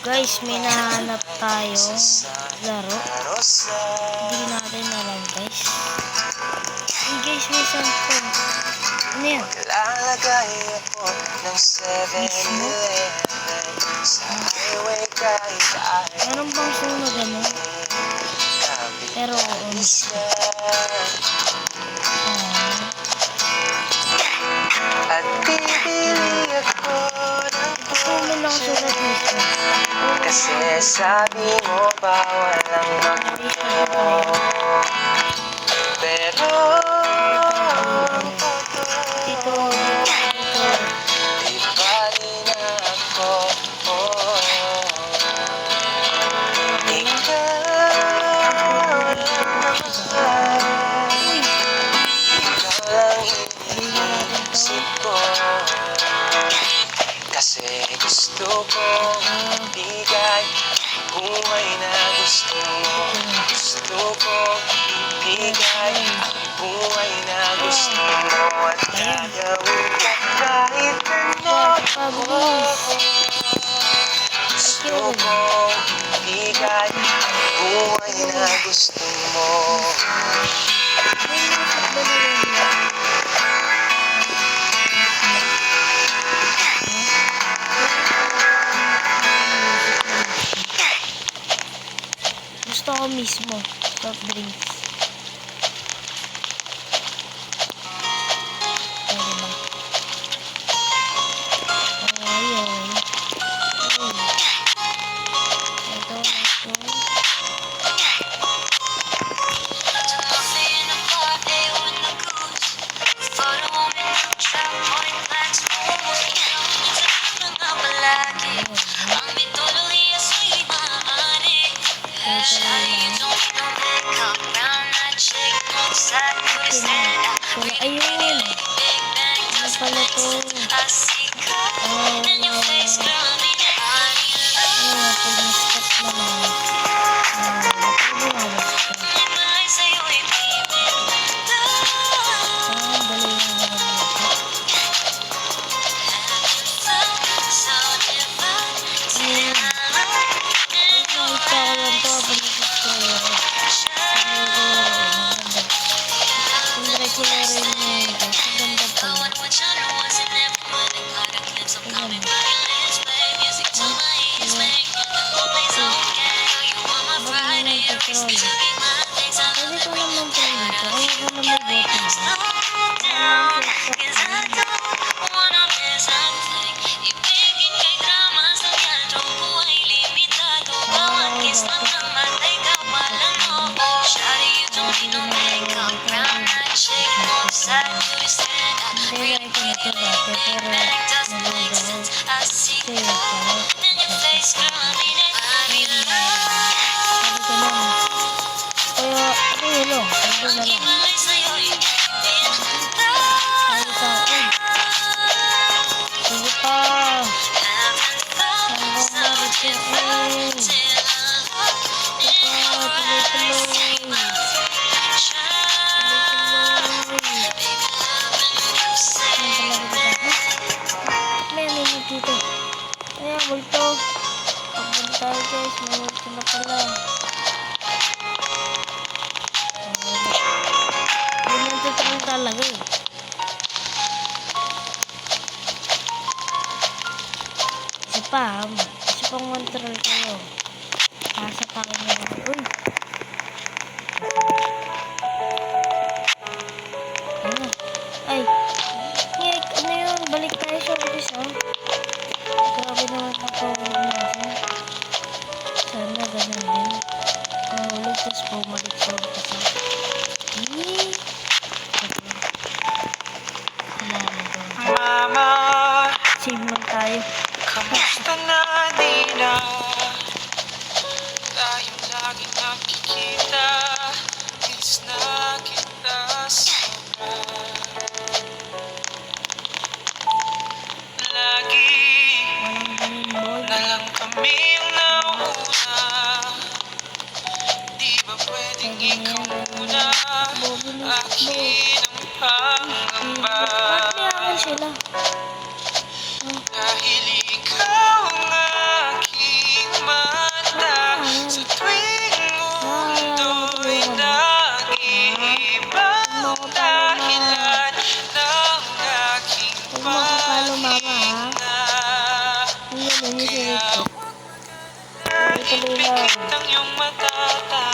Guys, may nahanap tayo laro. Hindi natin alam, guys. Hey guys, may sample. Ano yan? Mismo? Meron bang sunog ano? Pero mismo. At bibili ako ng Kumin lang sulat mismo. kasi sabi mo bawal ang magmamaw. Pero Dito. di bali na ako. Ikaw lang naman. Ikaw lang iniisip ko. Kasi gusto kong bigay buhay na gusto mo. Gusto kong ibigay ang buhay na gusto mo. At gagawin ka kahit ano. Gusto kong ibigay ang buhay na gusto mo. Gusto ko mismo. Soft drinks. Pwede ba? Ayun. Ito. Ayun. Ano pala to? Multo. Pagpunta tayo guys, may multo na pala. Hindi nagtutuloy talaga eh. Isa pang control kayo. Nasa pakin nyo ako. Uy! Ano? Ay! Ngek, ano yun? Balik tayo sa office oh. Grabe naman ako natin. Sana ganun din. Mahulog tapos bumalik sa office oh. Mama, save lang tayo. kamusta na di na tayong lagi nakikita. Miss na kita sobra. Lagi Walang ganun boy. na lang kami ang nauna. Di ba pwedeng ikaw muna? Akin ang pangamba. Ba't niyakan sila? Dahil ikaw ang aking Ayun yung si Richard. Tuloy-tuloy lang. Ang iyong matata